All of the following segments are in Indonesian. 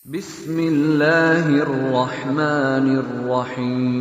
Bismillahirrahmanirrahim.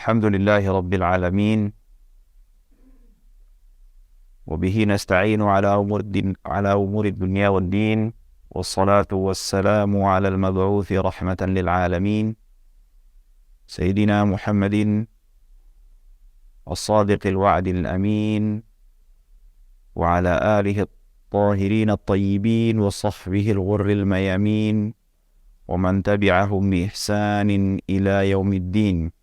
Alhamdulillahi Rabbil Alamin. Wabihi nasta'inu ala umuri dunya wad din. Wassalatu wassalamu ala al-mab'uthi rahmatan lil alamin. Sayyidina Muhammadin as-sadiqil wa'dil amin. Wa ala alihi at-tahirin at-tayyibin. Wa sahbihi al-ghurril mayamin. Wa man tabi'ahum bi ihsanin ila yaumiddin.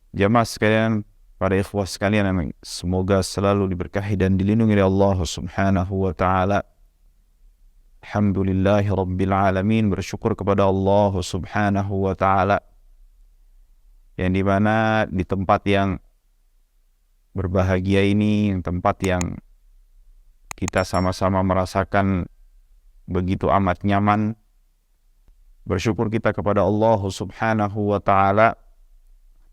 Jamaah sekalian, para ikhwah sekalian, semoga selalu diberkahi dan dilindungi oleh Allah Subhanahu wa taala. Alhamdulillahi Rabbil Alamin, bersyukur kepada Allah Subhanahu wa taala yang dimana di tempat yang berbahagia ini, tempat yang kita sama-sama merasakan begitu amat nyaman, bersyukur kita kepada Allah Subhanahu wa taala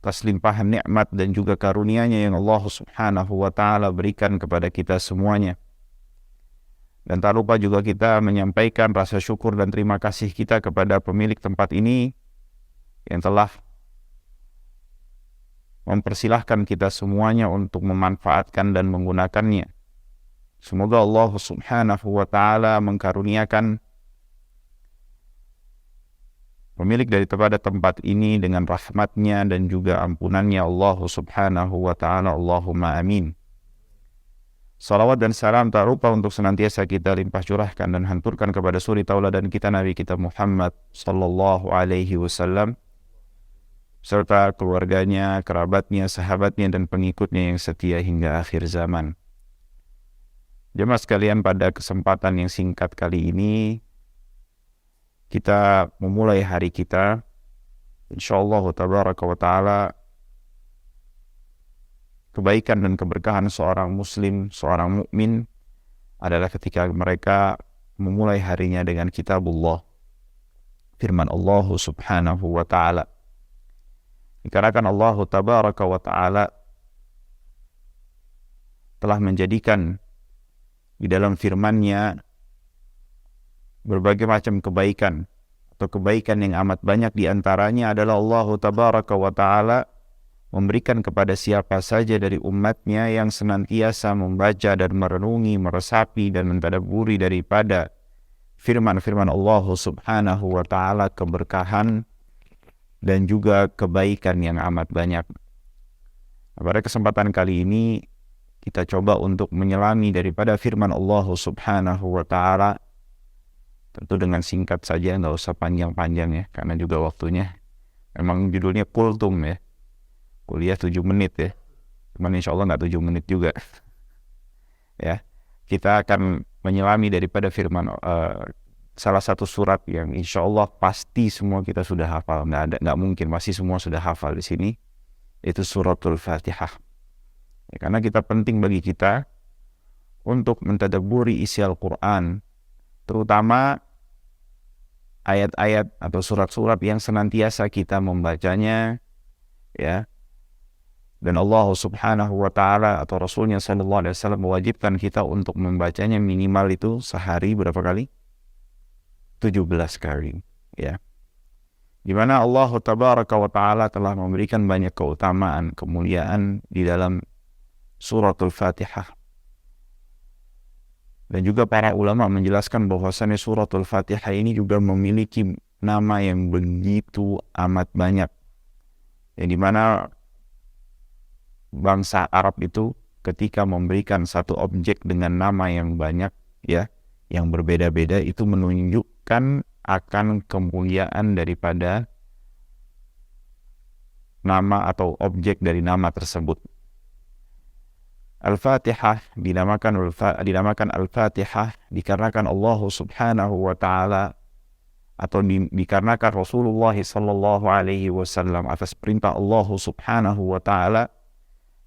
atas limpahan nikmat dan juga karunia-Nya yang Allah Subhanahu wa taala berikan kepada kita semuanya. Dan tak lupa juga kita menyampaikan rasa syukur dan terima kasih kita kepada pemilik tempat ini yang telah mempersilahkan kita semuanya untuk memanfaatkan dan menggunakannya. Semoga Allah Subhanahu wa taala mengkaruniakan pemilik daripada tempat ini dengan rahmatnya dan juga ampunannya Allah Subhanahu wa ta'ala. Allahumma amin. Salawat dan salam tak lupa untuk senantiasa kita limpah curahkan dan hanturkan kepada suri tauladan kita Nabi kita Muhammad sallallahu alaihi wasallam serta keluarganya, kerabatnya, sahabatnya dan pengikutnya yang setia hingga akhir zaman. Jemaah sekalian, pada kesempatan yang singkat kali ini kita memulai hari kita, insyaallah tabaraka wa ta'ala. Kebaikan dan keberkahan seorang muslim, seorang mukmin adalah ketika mereka memulai harinya dengan kitabullah, firman Allah Subhanahu wa ta'ala. Dikarenakan Allah tabaraka wa ta'ala telah menjadikan di dalam firman-Nya berbagai macam kebaikan, atau kebaikan yang amat banyak diantaranya adalah Allah tabaraka wa ta'ala memberikan kepada siapa saja dari umatnya yang senantiasa membaca dan merenungi, meresapi dan mentadabburi daripada firman-firman Allah Subhanahu wa ta'ala keberkahan dan juga kebaikan yang amat banyak. Pada kesempatan kali ini kita coba untuk menyelami daripada firman Allah Subhanahu wa ta'ala, tentu dengan singkat saja, nggak usah panjang-panjang ya, karena juga waktunya memang judulnya kultum ya, kuliah 7 menit ya, cuman insya Allah nggak 7 menit juga ya. Kita akan menyelami daripada firman salah satu surat yang insya Allah pasti semua kita sudah hafal, nggak mungkin pasti semua sudah hafal di sini, itu suratul Fatihah ya. Karena kita penting bagi kita untuk mentadabburi isi Al-Quran, terutama ayat-ayat atau surat-surat yang senantiasa kita membacanya ya. Dan Allah Subhanahu wa ta'ala atau Rasulnya sallallahu alaihi wasallam mewajibkan kita untuk membacanya minimal itu sehari berapa kali? 17 kali ya. Di mana Allah tabaraka wa ta'ala telah memberikan banyak keutamaan, kemuliaan di dalam suratul Fatihah. Dan juga para ulama menjelaskan bahwasannya suratul Fatihah ini juga memiliki nama yang begitu amat banyak, yang dimana bangsa Arab itu ketika memberikan satu objek dengan nama yang banyak ya, yang berbeda-beda, itu menunjukkan akan kemuliaan daripada nama atau objek dari nama tersebut Al-Fatihah dinamakan Al-Fatihah dikarenakan Allah Subhanahu wa taala atau dikarenakan Rasulullah sallallahu alaihi wasallam atas perintah Allah Subhanahu wa taala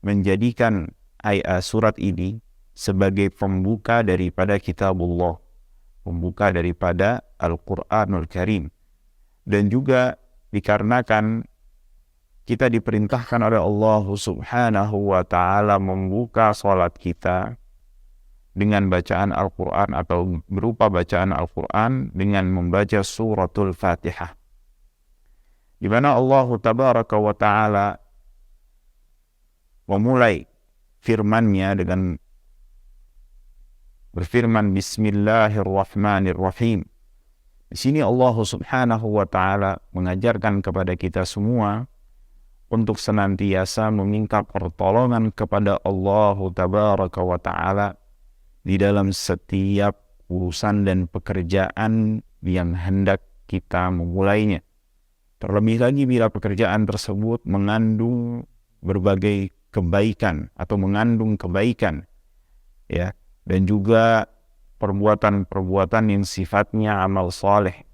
menjadikan surat ini sebagai pembuka daripada kitabullah, pembuka daripada Al-Qur'anul Karim. Dan juga dikarenakan kita diperintahkan oleh Allah Subhanahu wa taala membuka salat kita dengan bacaan Al-Quran atau berupa bacaan Al-Quran dengan membaca suratul Fatihah, di mana Allah Tabaraka wa Ta'ala memulai firman-Nya dengan berfirman Bismillahirrahmanirrahim. Di sini Allah Subhanahu wa Ta'ala mengajarkan kepada kita semua untuk senantiasa meminta pertolongan kepada Allah Tabaraka wa Ta'ala di dalam setiap urusan dan pekerjaan yang hendak kita memulainya. Terlebih lagi bila pekerjaan tersebut mengandung berbagai kebaikan atau mengandung kebaikan, ya, dan juga perbuatan-perbuatan yang sifatnya amal saleh.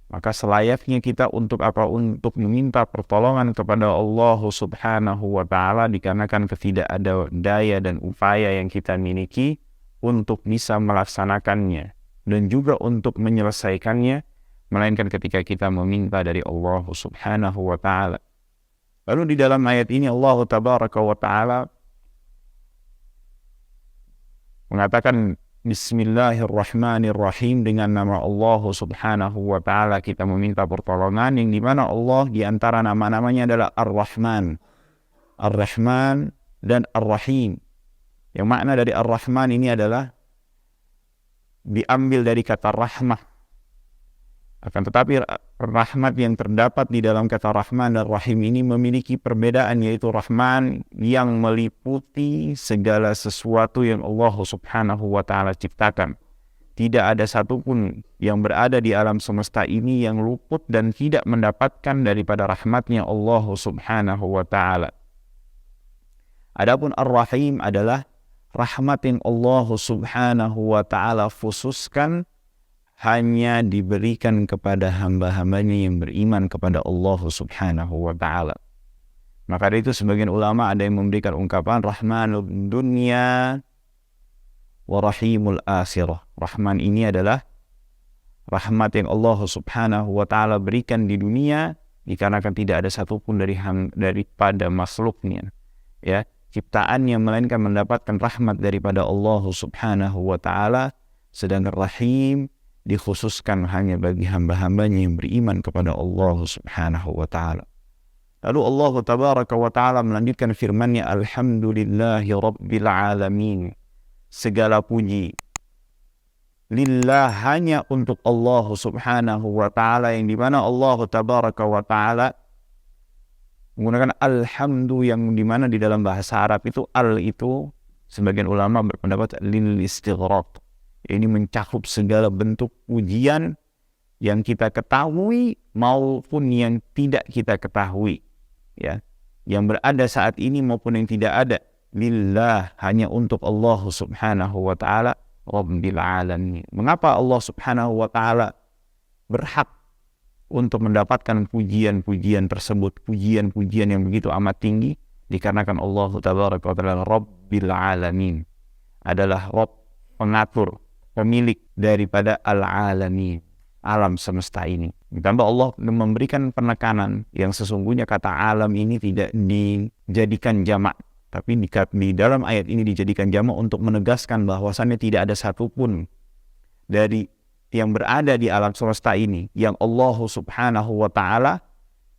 Maka selayaknya kita untuk apa? Untuk meminta pertolongan kepada Allah Subhanahu wa Ta'ala dikarenakan ketidakada daya dan upaya yang kita miliki untuk bisa melaksanakannya dan juga untuk menyelesaikannya, melainkan ketika kita meminta dari Allah Subhanahu wa Ta'ala. Lalu di dalam ayat ini Allah Tabaraka wa Ta'ala mengatakan Bismillahirrahmanirrahim, dengan nama Allah Subhanahu wa Ta'ala kita meminta pertolongan, yang dimana Allah di antara nama-namanya adalah Ar-Rahman, Ar-Rahman dan Ar-Rahim. Yang makna dari Ar-Rahman ini adalah diambil dari kata rahmah. Akan tetapi rahmat yang terdapat di dalam kata Rahman dan Rahim ini memiliki perbedaan, yaitu Rahman yang meliputi segala sesuatu yang Allah Subhanahu wa Ta'ala ciptakan. Tidak ada satupun yang berada di alam semesta ini yang luput dan tidak mendapatkan daripada rahmatnya Allah Subhanahu wa Ta'ala. Adapun Ar-Rahim adalah rahmat yang Allah Subhanahu wa Ta'ala khususkan hanya diberikan kepada hamba-hambanya yang beriman kepada Allah Subhanahu wa Ta'ala. Maka dari itu sebagian ulama ada yang memberikan ungkapan Rahmanul dunya wa Rahimul akhirah. Rahman ini adalah rahmat yang Allah Subhanahu wa Ta'ala berikan di dunia dikarenakan tidak ada satupun daripada makhluknya, ya, ciptaannya, melainkan mendapatkan rahmat daripada Allah Subhanahu wa Ta'ala. Sedangkan Rahim dikhususkan hanya bagi hamba-hambanya yang beriman kepada Allah Subhanahu wa Ta'ala. Lalu Allah Tabaraka wa Ta'ala melanjutkan firman-Nya, Alhamdulillahi Rabbil Alamin. Segala puji lillah, hanya untuk Allah Subhanahu wa Ta'ala, yang dimana Allah Tabaraka wa Ta'ala menggunakan alhamdu, yang dimana di dalam bahasa Arab itu al itu sebagian ulama berpendapat lil istighraq. Ini mencakup segala bentuk pujian yang kita ketahui maupun yang tidak kita ketahui, ya, yang berada saat ini maupun yang tidak ada. Lillah, hanya untuk Allah Subhanahu wa Ta'ala Rabbil Alamin. Mengapa Allah Subhanahu wa Ta'ala berhak untuk mendapatkan pujian-pujian tersebut, pujian-pujian yang begitu amat tinggi? Dikarenakan Allah Tabaraka wa Ta'ala Rabbil Alamin, adalah Rabb, pengatur, pemilik daripada Al-Alamin, alam semesta ini. Ditambah Allah memberikan penekanan yang sesungguhnya kata alam ini tidak dijadikan jamak, tapi di dalam ayat ini dijadikan jamak untuk menegaskan bahwasannya tidak ada satupun dari yang berada di alam semesta ini yang Allah Subhanahu wa Ta'ala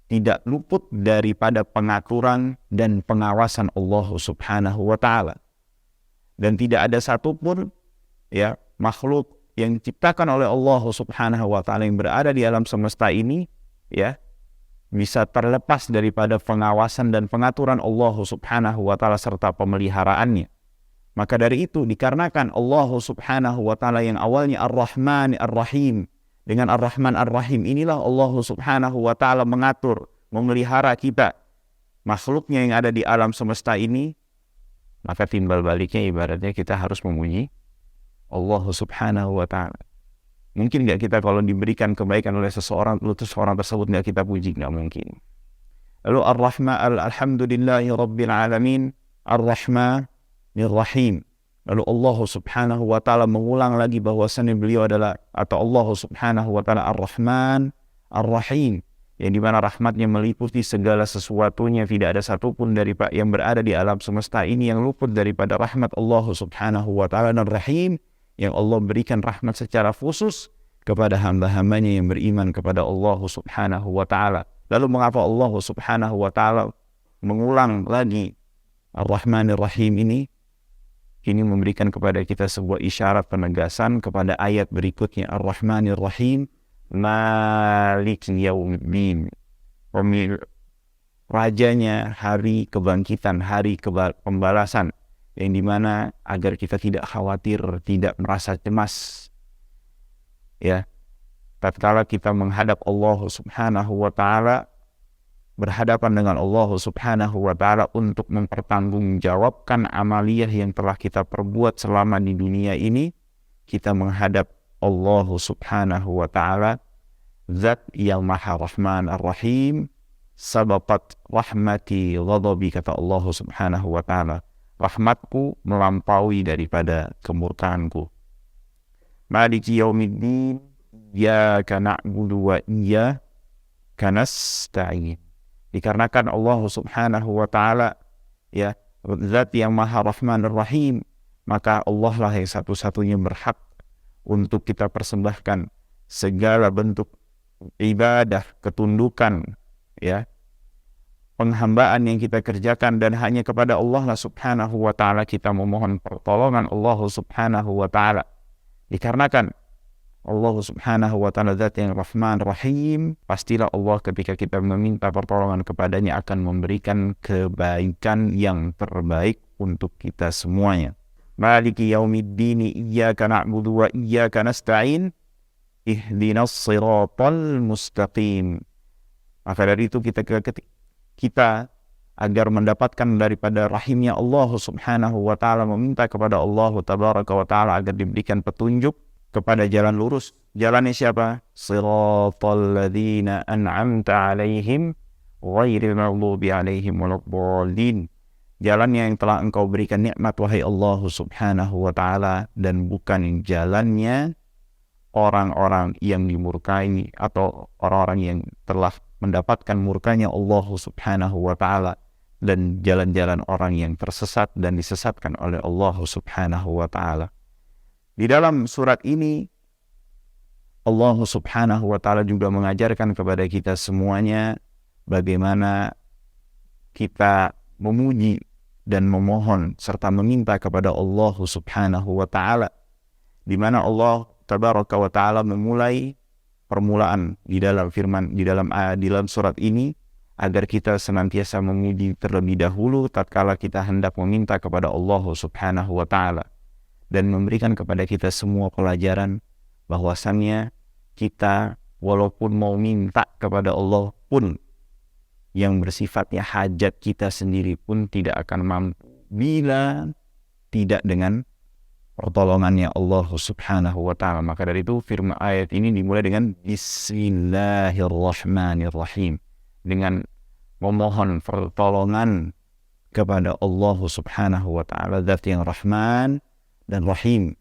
tidak luput daripada pengaturan dan pengawasan Allah Subhanahu wa Ta'ala. Dan tidak ada satupun, ya, makhluk yang diciptakan oleh Allah Subhanahu wa Ta'ala yang berada di alam semesta ini, ya, bisa terlepas daripada pengawasan dan pengaturan Allah Subhanahu wa Ta'ala serta pemeliharaannya. Maka dari itu, dikarenakan Allah Subhanahu wa Ta'ala yang awalnya Ar-Rahman Ar-Rahim, dengan Ar-Rahman Ar-Rahim inilah Allah Subhanahu wa Ta'ala mengatur, memelihara kita, makhluknya yang ada di alam semesta ini, Maka timbal baliknya ibaratnya kita harus memuji Allah Subhanahu wa ta'ala. Mungkin nggak kita kalau diberikan kebaikan oleh seseorang, lalu seseorang tersebut nggak kita puji? Nggak mungkin. Lalu Ar-Rahman, Alhamdulillahi Rabbil Alamin, Ar-Rahmanir Rahim. Lalu Allah Subhanahu wa ta'ala mengulang lagi bahwasannya beliau adalah, atau Allah Subhanahu wa ta'ala Ar-Rahman Ar-Rahim, yang dimana rahmatnya meliputi segala sesuatunya. Tidak ada satupun dari yang berada di alam semesta ini yang luput daripada rahmat Allah Subhanahu wa ta'ala. Dan Rahim, yang Allah berikan rahmat secara khusus kepada hamba-hambanya yang beriman kepada Allah Subhanahu wa ta'ala. Lalu mengapa Allah Subhanahu wa ta'ala mengulang lagi Ar-Rahmanir Rahim ini? Ini memberikan kepada kita sebuah isyarat penegasan kepada ayat berikutnya, Ar-Rahmanir Rahim, Malik Yaumiddin, rajanya hari kebangkitan, hari pembalasan, yang dimana agar kita tidak khawatir, tidak merasa cemas, ya, tatkala kita menghadap Allah Subhanahu wa ta'ala, berhadapan dengan Allah Subhanahu wa ta'ala untuk mempertanggungjawabkan amaliyah yang telah kita perbuat selama di dunia ini. Kita menghadap Allah Subhanahu wa ta'ala, Zat yang Maha Rahman Ar-Rahim. Sabaqat rahmati ghadabi, kata Allah Subhanahu wa ta'ala, rahmatku melampaui daripada kemurkaanku. Maliki yaumiddin, iyyaka na'budu wa iyyaka nasta'in. Dikarenakan Allah Subhanahu wa ta'ala, ya, Zat yang Maha Rahman Ar-Rahim, maka Allah lah yang satu-satunya berhak untuk kita persembahkan segala bentuk ibadah, ketundukan, ya, penghambaan yang kita kerjakan, dan hanya kepada Allah lah Subhanahu wa ta'ala kita memohon pertolongan Allah Subhanahu wa ta'ala. Dikarenakan Allah Subhanahu wa ta'ala Zat yang Rahman Rahim, pastilah Allah ketika kita meminta pertolongan kepadanya akan memberikan kebaikan yang terbaik untuk kita semuanya. Maliki yaumiddin, iyyaka na'budu wa iyyaka nasta'in, ihdinas siratal mustaqim. Maka dari itu kita agar mendapatkan daripada rahimnya Allah Subhanahu wa ta'ala meminta kepada Allah Tabaraka wa ta'ala agar diberikan petunjuk kepada jalan lurus. Jalannya siapa? Siratal ladzina an'amta alaihim ghairil maghdubi alaihim waladdallin. Jalannya yang telah engkau berikan nikmat wahai Allah Subhanahu wa ta'ala, dan bukan jalannya orang-orang yang dimurkai atau orang-orang yang telah mendapatkan murkanya Allah Subhanahu wa ta'ala, dan jalan-jalan orang yang tersesat dan disesatkan oleh Allah Subhanahu wa ta'ala. Di dalam surat ini Allah Subhanahu wa ta'ala juga mengajarkan kepada kita semuanya bagaimana kita memuji dan memohon serta meminta kepada Allah Subhanahu wa ta'ala, di mana Allah Tabaraka wa ta'ala memulai permulaan di dalam dalam surat ini agar kita senantiasa memuji terlebih dahulu tatkala kita hendak meminta kepada Allah Subhanahu wa ta'ala, dan memberikan kepada kita semua pelajaran bahwasannya kita walaupun mau minta kepada Allah pun yang bersifatnya hajat kita sendiri pun tidak akan mampu bila tidak dengan pertolongannya Allah Subhanahu wa ta'ala. Maka dari itu firman ayat ini dimulai dengan Bismillahirrahmanirrahim, dengan memohon pertolongan kepada Allah Subhanahu wa ta'ala, Zat yang Rahman dan Rahim.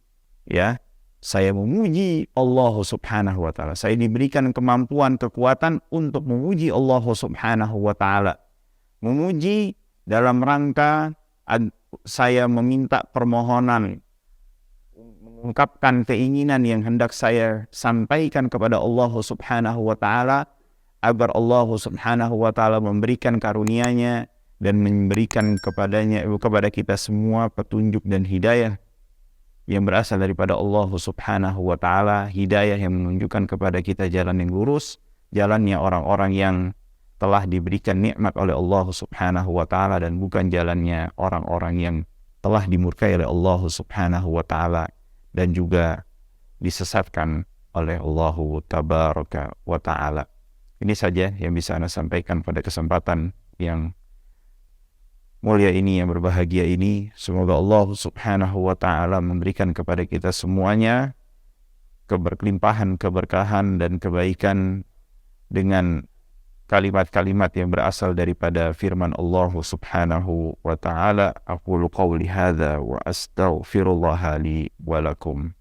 Ya, saya memuji Allah Subhanahu wa ta'ala. Saya diberikan kemampuan, kekuatan untuk memuji Allah Subhanahu wa ta'ala. Memuji dalam rangka saya meminta permohonan, mengungkapkan keinginan yang hendak saya sampaikan kepada Allah Subhanahu wa ta'ala, agar Allah Subhanahu wa ta'ala memberikan karunia-Nya dan memberikan kepada kita semua petunjuk dan hidayah yang berasal daripada Allah Subhanahu wa ta'ala, hidayah yang menunjukkan kepada kita jalan yang lurus, jalannya orang-orang yang telah diberikan nikmat oleh Allah Subhanahu wa ta'ala, dan bukan jalannya orang-orang yang telah dimurkai oleh Allah Subhanahu wa ta'ala dan juga disesatkan oleh Allah Tabaraka wa ta'ala. Ini saja yang bisa Anda sampaikan pada kesempatan yang mulia ini, yang berbahagia ini. Semoga Allah Subhanahu wa ta'ala memberikan kepada kita semuanya keberlimpahan, keberkahan dan kebaikan dengan kalimat-kalimat yang berasal daripada firman Allah Subhanahu wa ta'ala. Aqulu qawli hadza wa astaghfirullaha li wa lakum.